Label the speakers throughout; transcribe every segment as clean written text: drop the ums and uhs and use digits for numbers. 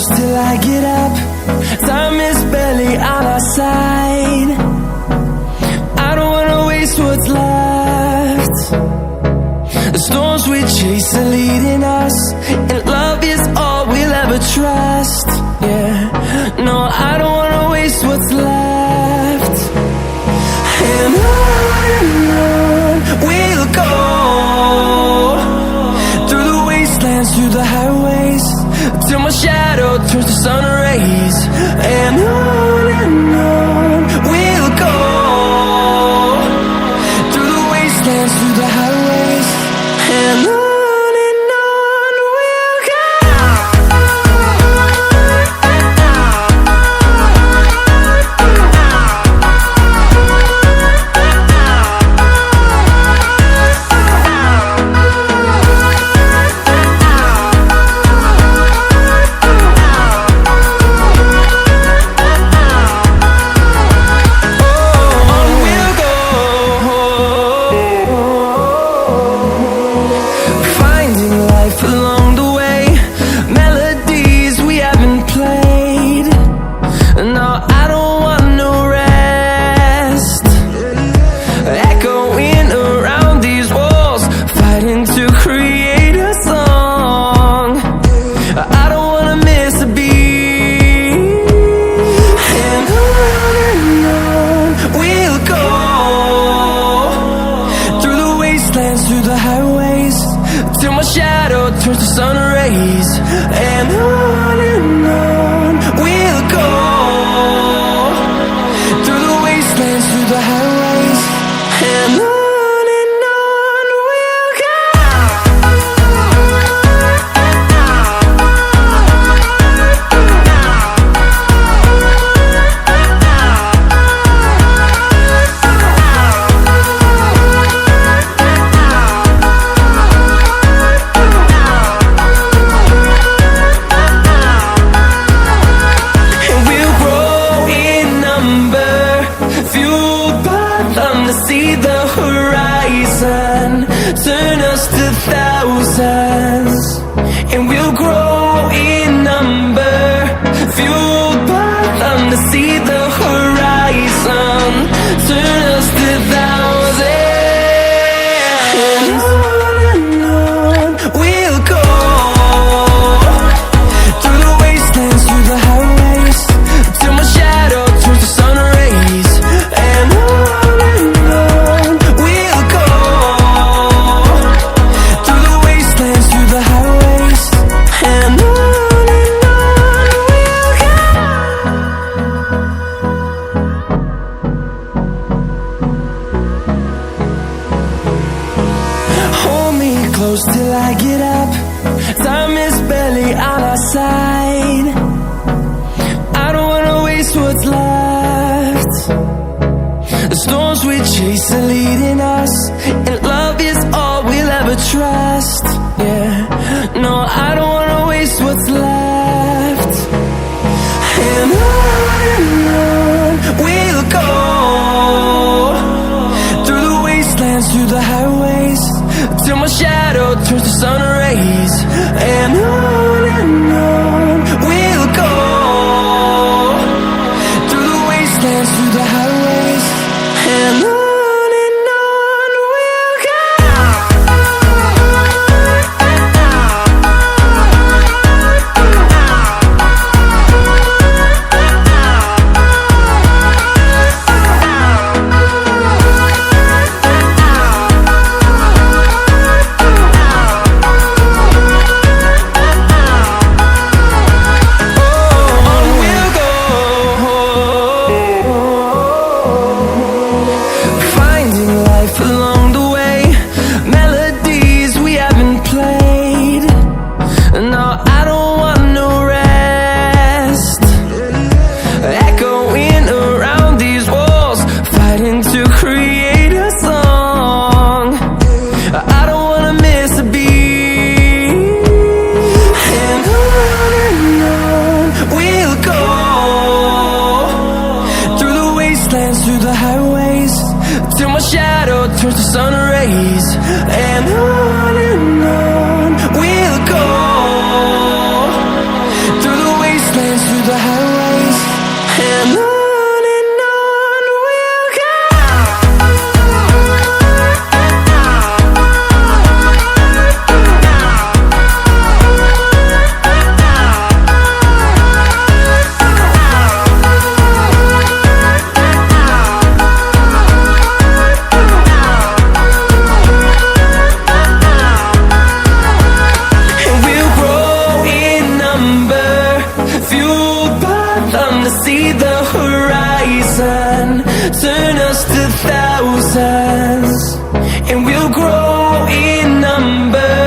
Speaker 1: close till I get up. Time is barely on our side. I don't wanna waste what's left. The storms we chase are leading us, and love is all we'll ever trust. Yeah, no, I don't wanna waste what's left. And on we'll go, through the wastelands, through the highways, till my shadow turns to sun rays. And on we'll go, through the wastelands, through the highways, and on we'll go. Along the way, melodies we haven't played. No, I don't want no rest. Echoing around these walls, fighting to create a song. I don't wanna miss a beat. And on we'll go, through the wastelands, through the highways, till my shadow turns to sun rays. And on we'll go, through the wastelands, through the highways, and on we'll go. See the horizon, turn us to thousands, and we'll grow in number, fueled by them. To see the horizon, turn us to thousands, and on we'll go, through the wastelands, through the highways, till my shadow turns to sun rays. And close till I get up. Time is barely on our side. I don't wanna waste what's left. The storms we chase are leading us, and love is all we'll ever trust. Yeah, no, I don't wanna waste what's left. And on we'll go, through the wastelands, through the highways, till my shadow turns to sun rays. And on we'll go, through the wastelands, through the highways, and on we'll go. Along the way, melodies we haven't played. No, I don't want no rest. Echoing around these walls, fighting to create a song. I don't wanna miss a beat. And on we'll go, through the wastelands, through the highways, till my shadow turns to sun rays. And on we'll go, through the wastelands, horizon, turn us to thousands, and we'll grow in number,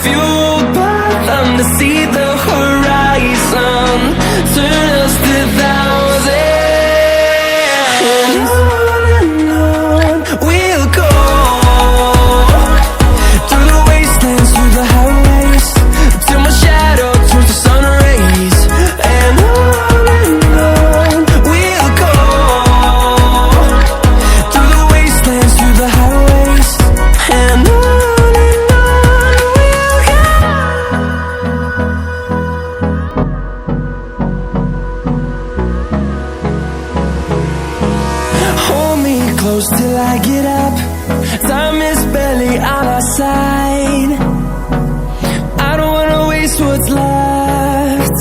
Speaker 1: fueled by them to see the horizon, turn us to thousands, and on we'll go, through the wastelands, through the highways, till my shadow turns to sun rays, and on we'll go, through the wastelands, through the highways, and on we'll go. Hold me close till I get up, time is barely on our side, I don't wanna waste what's left.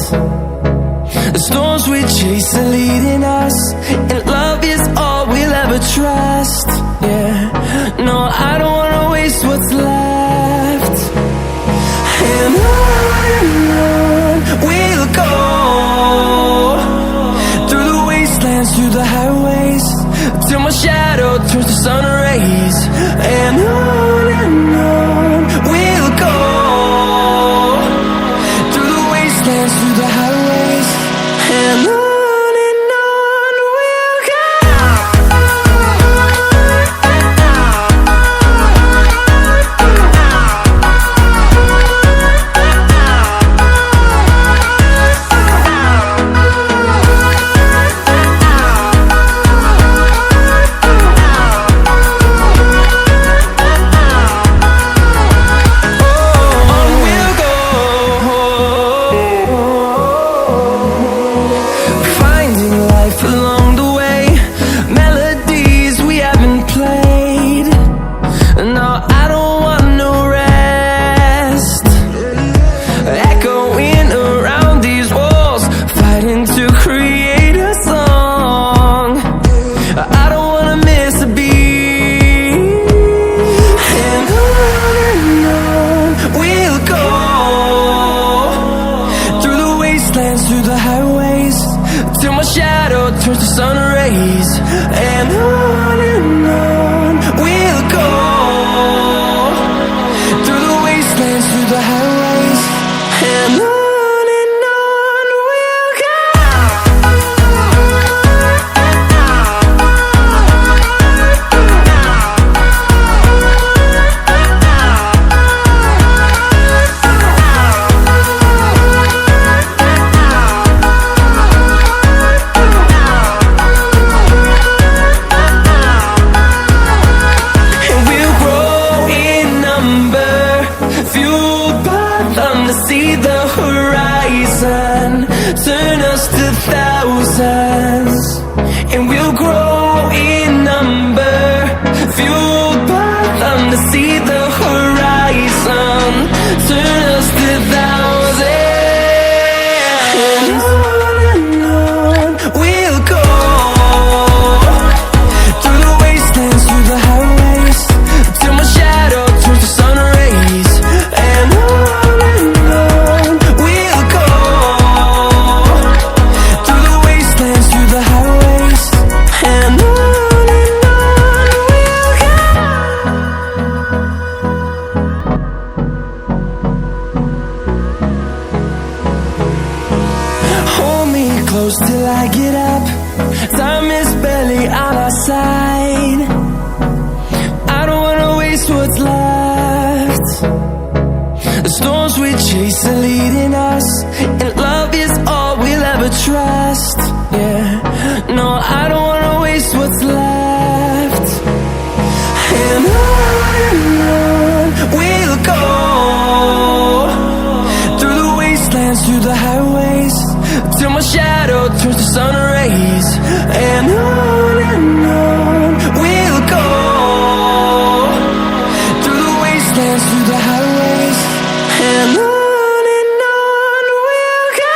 Speaker 1: The storms we chase are leading us, and love is all we'll ever trust. Yeah, no, I don't wanna waste what's left. And on we'll go, through the wastelands, through the highways, till my shadow turns to sun rays. And on we'll go, through the wastelands, through the highways, and on we'll go. Finding life along the way, melodies we haven't played. No, I don't want no rest, echoing around these walls, fighting to create a song. I don't wanna miss a beat. And on we'll go, through the wastelands, through the highways, till my shadow turns to sun rays. And on we'll go, through the wastelands, through the highways, and on we'll go. And we'll grow in number, fueled by them to see the horizon, turn us to thousands, and we'll grow in number, fueled by them to see the horizon, turn us to thousands, and on we'll go, through the wastelands, through the highways, till my shadow turns to sun rays. And on we'll go, through the wastelands, through the highways, and on we'll go. Hold me close till I get up, time is barely on our side, I don't wanna waste what's left. The storms we chase are leading us, and love is all we'll ever trust. Yeah, no, I don't wanna waste what's left. And on we'll go, through the wastelands, through the highways, till my shadow turns to sun rays. And on we'll go, through the wastelands, through the highways, and on we'll go.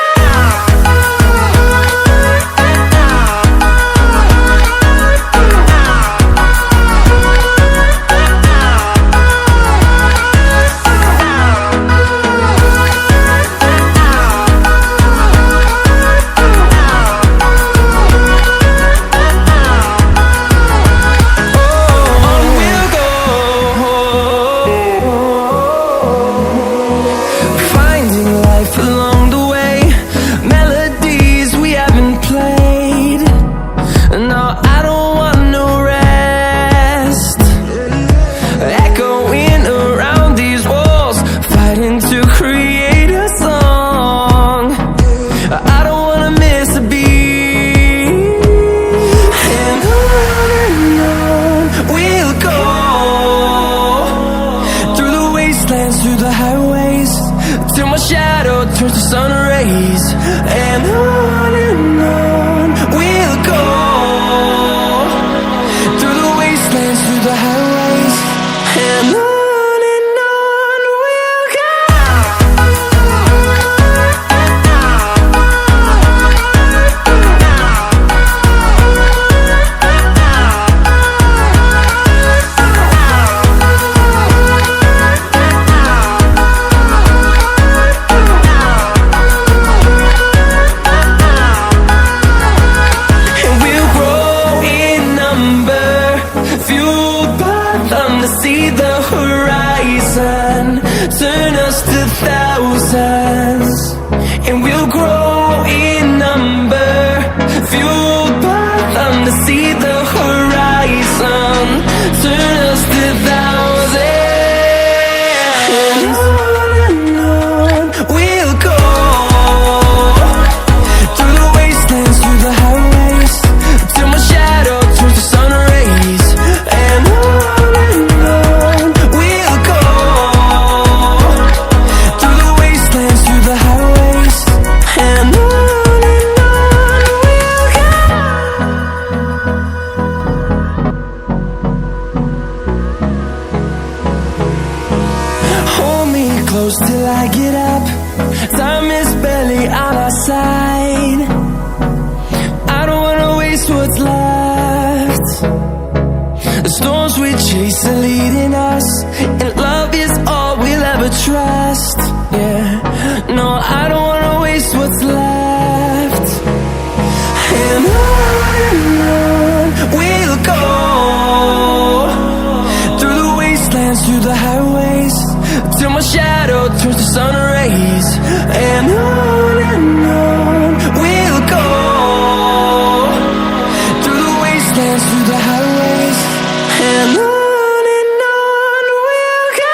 Speaker 1: chasing, leading us, and love is all we'll ever trust. Yeah, no, I don't wanna waste what's left. And on we'll go, through the wastelands, through the highways, till my shadow turns to sun rays. And on we'll go, through the wastelands, through the highways, and on we'll go.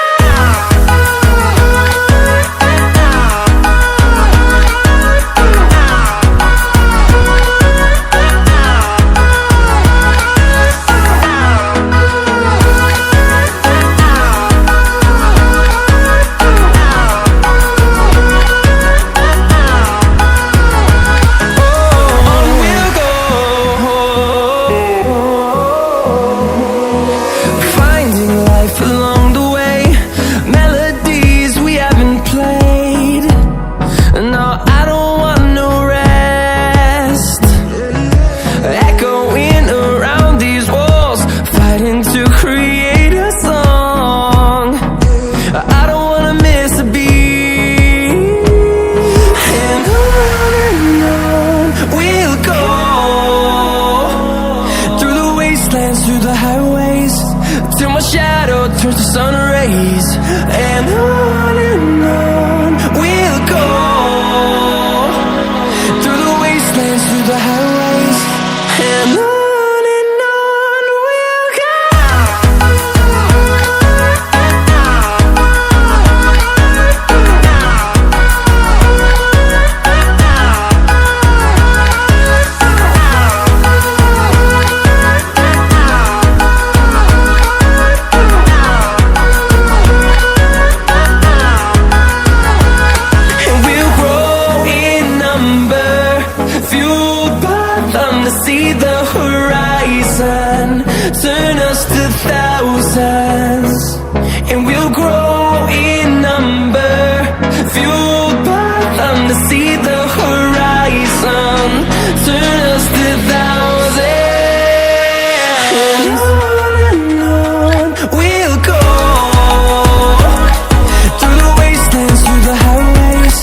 Speaker 1: Along the way, melodies we haven't played. No, I don't want no rest. Echoing around these walls, fighting to create a song. I don't wanna miss a beat. And on we'll go, through the wastelands, through the highways, till my shadow turns to sun rays. And on we'll go, through the wastelands, through the highways, and on we'll go. See the horizon, turn us to thousands, and we'll grow in number, fueled by them to see the horizon, turn us to thousands. And on we'll go, through the wastelands, through the highways,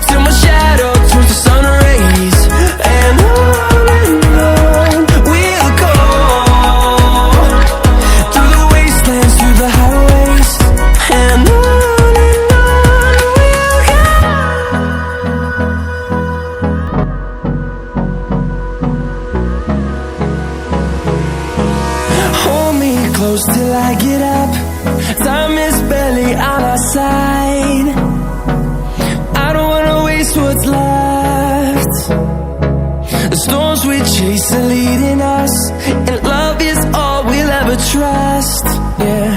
Speaker 1: till my shadow turns to sun rays. And close till I get up, time is barely on our side. I don't wanna waste what's left. The storms we chase are leading us, and love is all we'll ever trust. Yeah,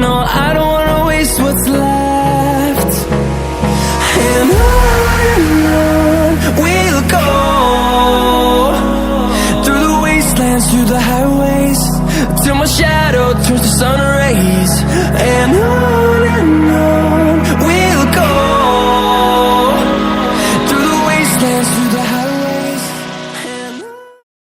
Speaker 1: no, I don't wanna waste what's left. And on we'll go, through the wastelands, through the highways, till my shadow turns to sun rays. And on